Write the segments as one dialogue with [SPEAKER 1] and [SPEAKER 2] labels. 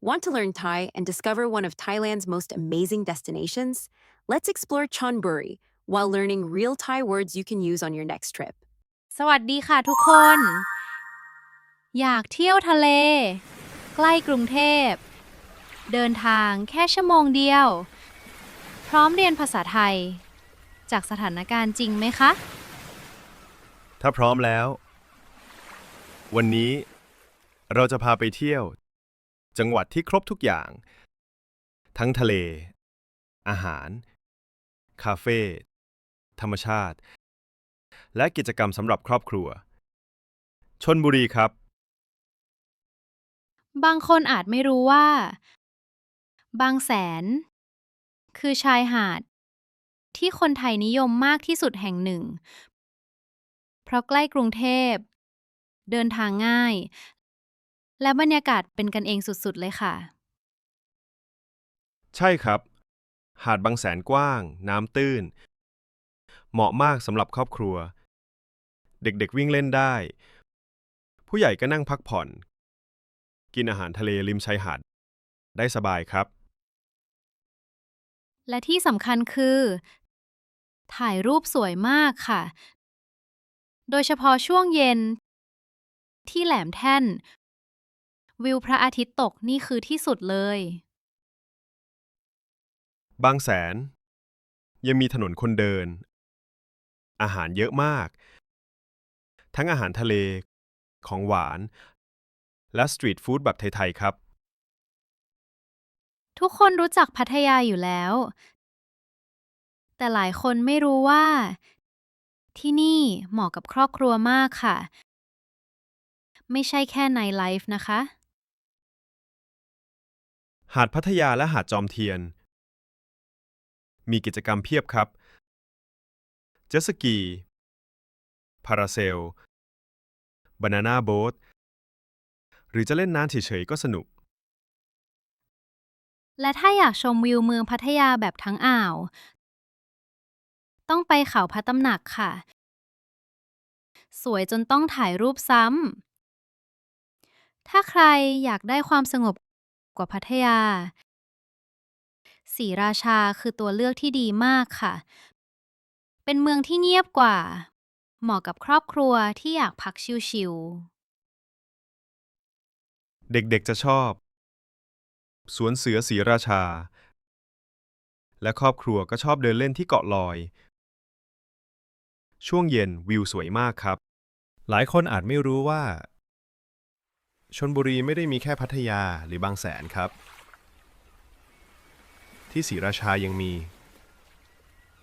[SPEAKER 1] Want to learn Thai and discover one of Thailand's most amazing destinations? Let's explore Chonburi while learning real Thai words you can use on your next trip.
[SPEAKER 2] สวัสดีค่ะทุกคน อยากเที่ยวทะเล ใกล้กรุงเทพ เดินทางแค่ชั่วโมงเดียว พร้อมเรียนภาษาไทย จากสถานการณ์จริงไหมคะ
[SPEAKER 3] ถ้าพร้อมแล้ว วันนี้เราจะพาไปเที่ยว จังหวัดที่ครบทุกอย่าง ทั้งทะเล อาหาร คาเฟ่ ธรรมชาติ และกิจกรรมสำหรับครอบครัว ชลบุรีครับ
[SPEAKER 2] บางคนอาจไม่รู้ว่า บางแสน คือชายหาด ที่คนไทยนิยมมากที่สุดแห่งหนึ่ง เพราะใกล้กรุงเทพ เดินทางง่าย และบรรยากาศเป็นกันเองสุดๆเลยค่ะ
[SPEAKER 3] ใช่ครับ หาดบางแสนกว้าง น้ำตื้น เหมาะมากสำหรับครอบครัว เด็กๆวิ่งเล่นได้ ผู้ใหญ่ก็นั่งพักผ่อน กินอาหารทะเลริมชายหาดได้สบายครับ
[SPEAKER 2] และที่สำคัญคือ ถ่ายรูปสวยมากค่ะ โดยเฉพาะช่วงเย็น ที่แหลมแท่น วิวพระอาทิตย์ตกนี่คือที่สุดเลย
[SPEAKER 3] บางแสน ยังมีถนนคนเดิน อาหารเยอะมาก ทั้งอาหารทะเล ของหวาน และสตรีทฟู้ดแบบไทยๆครับ
[SPEAKER 2] ทุกคนรู้จักพัทยาอยู่แล้ว แต่หลายคนไม่รู้ว่า ที่นี่เหมาะกับครอบครัวมากค่ะ ไม่ใช่แค่ไนท์ไลฟ์นะคะ
[SPEAKER 3] หาดพัทยาและหาดจอมเทียน มีกิจกรรมเพียบครับ เจ็ตสกี พาราเซล บานาน่าโบ๊ท หรือจะเล่นน้ำเฉยๆก็สนุก
[SPEAKER 2] และถ้าอยากชมวิวเมืองพัทยาแบบทั้งอ่าว ต้องไปเขาพระตำหนักค่ะ สวยจนต้องถ่ายรูปซ้ำ ถ้าใครอยากได้ความสงบกว่าพัทยา ศรีราชาคือตัวเลือกที่ดีมากค่ะ เป็นเมืองที่เงียบกว่า เหมาะกับครอบครัวที่อยากพักชิลๆ
[SPEAKER 3] เด็กๆจะชอบ สวนเสือศรีราชา และครอบครัวก็ชอบเดินเล่นที่เกาะลอย ช่วงเย็นวิวสวยมากครับ หลายคนอาจไม่รู้ว่า ชลบุรีไม่ได้มีแค่พัทยาหรือบางแสนครับ ที่ศรีราชายังมี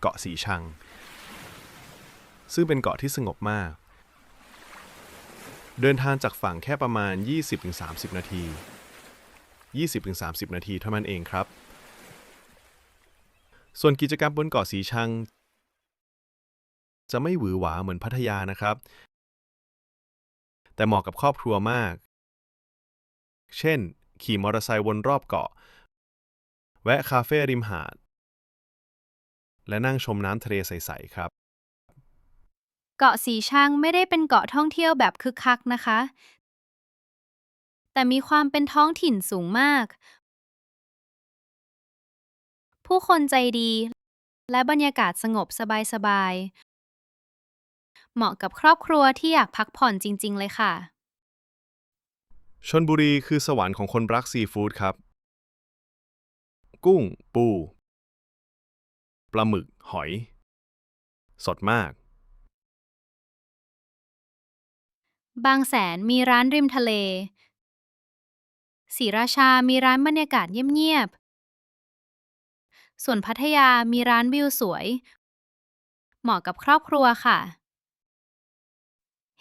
[SPEAKER 3] เกาะสีชัง ซึ่งเป็นเกาะที่สงบมาก เดินทางจากฝั่งแค่ประมาณ 20-30 นาที 20-30 นาทีเท่านั้นเองครับ ส่วนกิจกรรมบนเกาะสีชัง จะไม่หวือหวาเหมือนพัทยานะครับ แต่เหมาะกับครอบครัวมาก เช่น ขี่มอเตอร์ไซค์วนรอบเกาะ แวะคาเฟ่ริมหาด และนั่งชมน้ำทะเลใสๆครับ
[SPEAKER 2] เกาะสีชังไม่ได้เป็นเกาะท่องเที่ยวแบบคึกคักนะคะ แต่มีความเป็นท้องถิ่นสูงมาก ผู้คนใจดี และบรรยากาศสงบสบายๆ เหมาะกับครอบครัวที่อยากพักผ่อนจริงๆ เลยค่ะ
[SPEAKER 3] ชลบุรีคือสวรรค์ของคนรักซีฟู้ดครับ กุ้ง ปู ปลาหมึก หอย สดมาก
[SPEAKER 2] บางแสนมีร้านริมทะเล ศรีราชามีร้านบรรยากาศเงียบๆ ส่วนพัทยามีร้านวิวสวย เหมาะกับครอบครัวค่ะ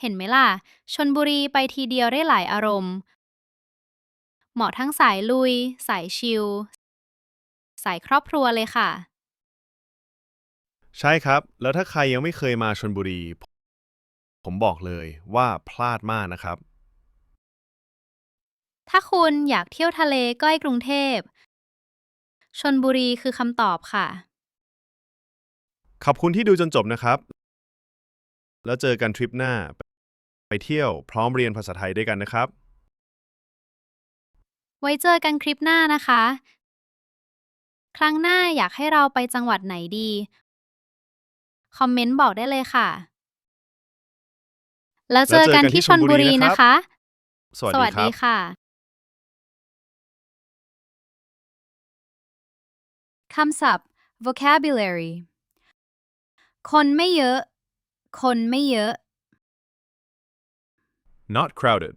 [SPEAKER 2] เห็นไหมล่ะ ชลบุรีไปทีเดียวได้หลายอารมณ์ เหมาะทั้งสายลุย สายชิล สายครอบครัวเลยค่ะ
[SPEAKER 3] ใช่ครับ แล้วถ้าใครยังไม่เคยมาชลบุรี ผมบอกเลยว่าพลาดมากนะครับ
[SPEAKER 2] ถ้าคุณอยากเที่ยวทะเลใกล้กรุงเทพ ชลบุรีคือคำตอบค่ะ
[SPEAKER 3] ขอบคุณที่ดูจนจบนะครับ แล้วเจอกันทริปหน้า ไปเที่ยวพร้อมเรียนภาษาไทยด้วยกันนะครับ
[SPEAKER 2] ไว้เจอกันคลิปหน้านะคะ ครั้งหน้าอยากให้เราไปจังหวัดไหนดี คอมเมนต์บอกได้เลยค่ะ แล้วเจอกันที่ชลบุรีนะคะ
[SPEAKER 3] สวัส
[SPEAKER 2] ส
[SPEAKER 3] ดี
[SPEAKER 2] วัส
[SPEAKER 3] ครั
[SPEAKER 2] ดี
[SPEAKER 3] บ
[SPEAKER 2] ค่ะ คำศัพท์ vocabulary คนไม่เยอะ คนไม่เยอะ
[SPEAKER 3] not crowded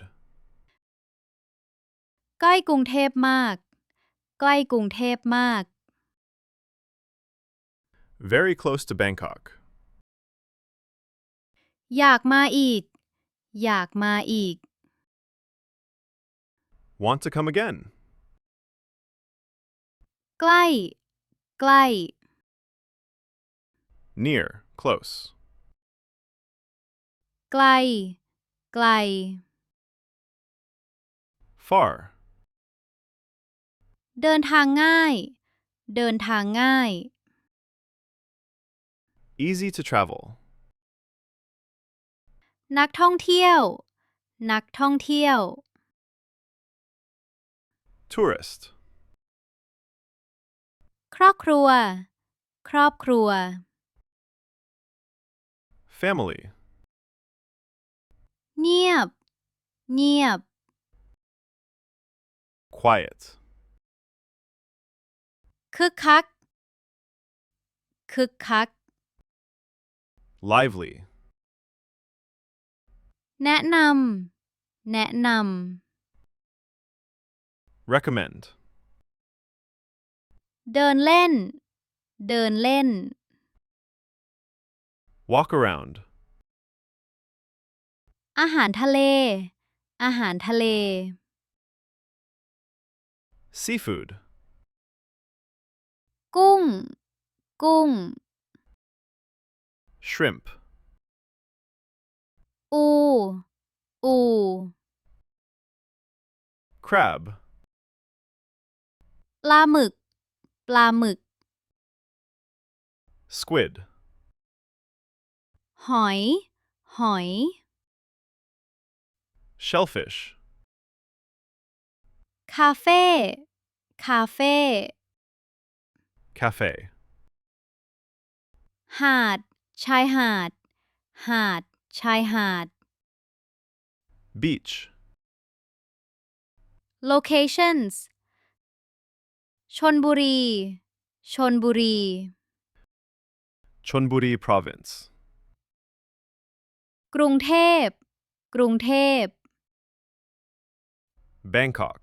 [SPEAKER 2] ใกล้กรุงเทพมาก ใกล้กรุงเทพมาก
[SPEAKER 3] very close to Bangkok
[SPEAKER 2] อยากมาอีก อยากมาอีก
[SPEAKER 3] want to come again
[SPEAKER 2] ใกล้ ใกล้
[SPEAKER 3] near close
[SPEAKER 2] ไกล ไกล
[SPEAKER 3] far
[SPEAKER 2] เดินทางง่าย เดินทางง่าย
[SPEAKER 3] easy to travel
[SPEAKER 2] นักท่องเที่ยว นักท่องเที่ยว
[SPEAKER 3] tourist
[SPEAKER 2] ครอบครัว ครอบครัว
[SPEAKER 3] family
[SPEAKER 2] เงียบ เงียบ
[SPEAKER 3] quiet
[SPEAKER 2] คึกคัก คึกคัก
[SPEAKER 3] lively
[SPEAKER 2] แนะนำ แนะน
[SPEAKER 3] recommend
[SPEAKER 2] ำ เดินเล่น เดินเล่น
[SPEAKER 3] walk around
[SPEAKER 2] อาหารทะเล อาหารทะเล
[SPEAKER 3] seafood
[SPEAKER 2] กุ้ง กุ้ง
[SPEAKER 3] shrimp
[SPEAKER 2] อู อู
[SPEAKER 3] crab
[SPEAKER 2] ปลาหมึก ปลาหมึก
[SPEAKER 3] squid
[SPEAKER 2] หอย หอย
[SPEAKER 3] shellfish
[SPEAKER 2] คาเฟ่ คาเฟ่
[SPEAKER 3] cafe
[SPEAKER 2] หาด ชายหาด หาด ชายหาด
[SPEAKER 3] beach
[SPEAKER 2] locations ชลบุรี ชลบุรี
[SPEAKER 3] Chonburi province
[SPEAKER 2] กรุงเทพ กรุงเทพ
[SPEAKER 3] Bangkok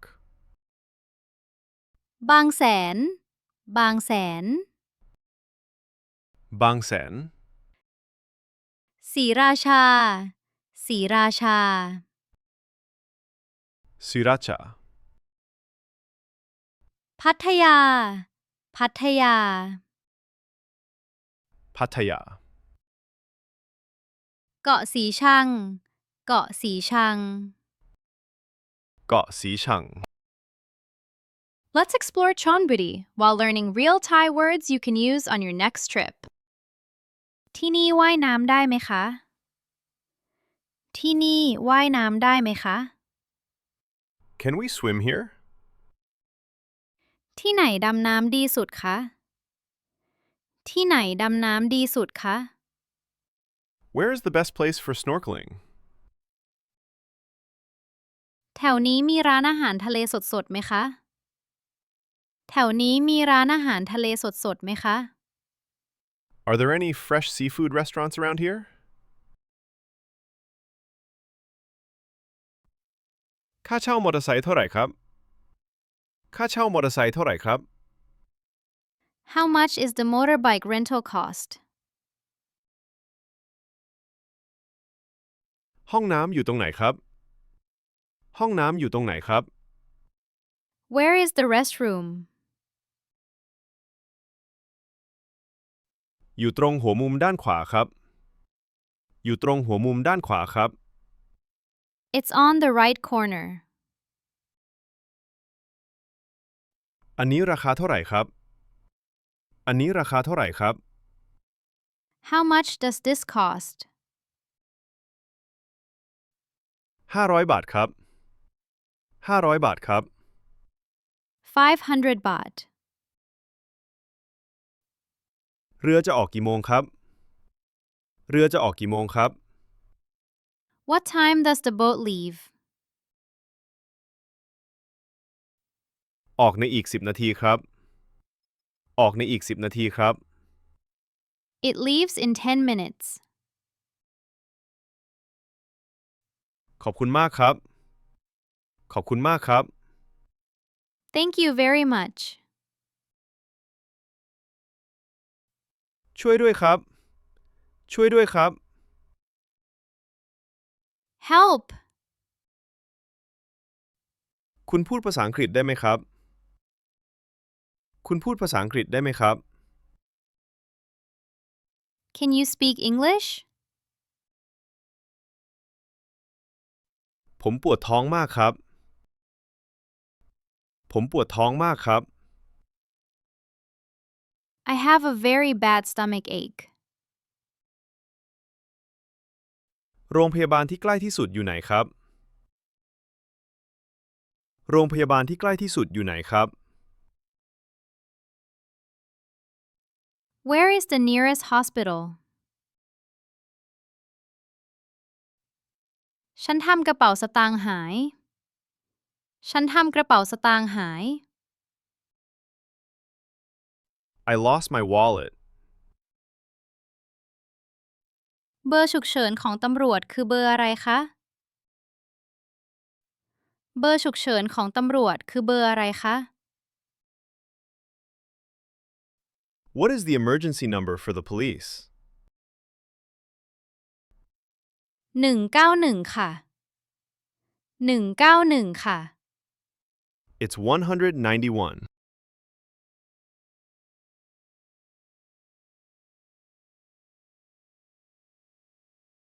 [SPEAKER 2] บางแสน บางแสน
[SPEAKER 3] Bang Sen
[SPEAKER 2] ศรีราชา ศรีราชา
[SPEAKER 3] Sriracha
[SPEAKER 2] พัทยา พัทยา
[SPEAKER 3] Pattaya
[SPEAKER 2] เกาะสีชัง เกาะสีชัง
[SPEAKER 3] Got Xishang
[SPEAKER 1] Let's explore Chonburi while learning real Thai words you can use on your next trip.
[SPEAKER 2] ที่นี่ว่ายน้ำได้ไหมคะ ที่นี่ว่ายน้ำได้ไหมคะ
[SPEAKER 3] Can we swim here?
[SPEAKER 2] ที่ไหนดำน้ำดีสุดคะ ที่ไหนดำน้ำดีสุดคะ
[SPEAKER 3] Where is the best place for snorkeling?
[SPEAKER 2] แถวนี้มีร้านอาหารทะเลสดๆไหมคะ แถวนี้มีร้านอาหารทะเลสดๆไหมคะ
[SPEAKER 3] Are there any fresh seafood restaurants around here? ค่าเช่ามอเตอร์ไซค์เท่าไหร่ครับ ค่าเช่ามอเตอร์ไซค์เท่าไหร่ครับ
[SPEAKER 2] How much is the motorbike rental cost?
[SPEAKER 3] ห้องน้ำอยู่ตรงไหนครับ ห้องน้ำอยู่ตรงไหนครับ
[SPEAKER 2] Where is the restroom?
[SPEAKER 3] อยู่ตรงหัวมุมด้านขวาครับ อยู่ตรงหัวมุมด้านขวาครับ
[SPEAKER 2] It's on the right corner.
[SPEAKER 3] อันนี้ราคาเท่าไหร่ครับ อันนี้ราคาเท่าไหร่ครับ
[SPEAKER 2] How much does this cost?
[SPEAKER 3] 500 บาทครับ 500 บาทครับ
[SPEAKER 2] 500 baht
[SPEAKER 3] เรือจะออกกี่โมงครับ เรือจะออกกี่โมงครับ
[SPEAKER 2] What time does the boat leave
[SPEAKER 3] ออกในอีก10 นาทีครับ ออกในอีก10 นาทีครับ
[SPEAKER 2] It leaves in 10 minutes
[SPEAKER 3] ขอบคุณมากครับ ขอบคุณมากครับ
[SPEAKER 2] Thank you very much
[SPEAKER 3] ช่วยด้วยครับ ช่วยด้วยครับ
[SPEAKER 2] Help
[SPEAKER 3] คุณพูดภาษาอังกฤษได้ไหมครับ คุณพูดภาษาอังกฤษได้ไหมครับ
[SPEAKER 2] Can you speak English
[SPEAKER 3] ผมปวดท้องมากครับ ผมปวดท้องมากครับ
[SPEAKER 2] I have a very bad stomach ache
[SPEAKER 3] โรงพยาบาลที่ใกล้ที่สุดอยู่ไหนครับ โรงพยาบาลที่ใกล้ที่สุดอยู่ไหนครับ
[SPEAKER 2] Where is the nearest hospital ฉันทำกระเป๋าสตางค์หาย ฉันทำกระเป๋าสตางค์หาย
[SPEAKER 3] I lost my wallet
[SPEAKER 2] เบอร์ฉุกเฉินของตำรวจคือเบอร์อะไรคะ เบอร์ฉุกเฉินของตำรวจคือเบอร์อะไรคะ
[SPEAKER 3] What is the emergency number for the police
[SPEAKER 2] 191 ค่ะ 191 ค่ะ
[SPEAKER 3] It's 191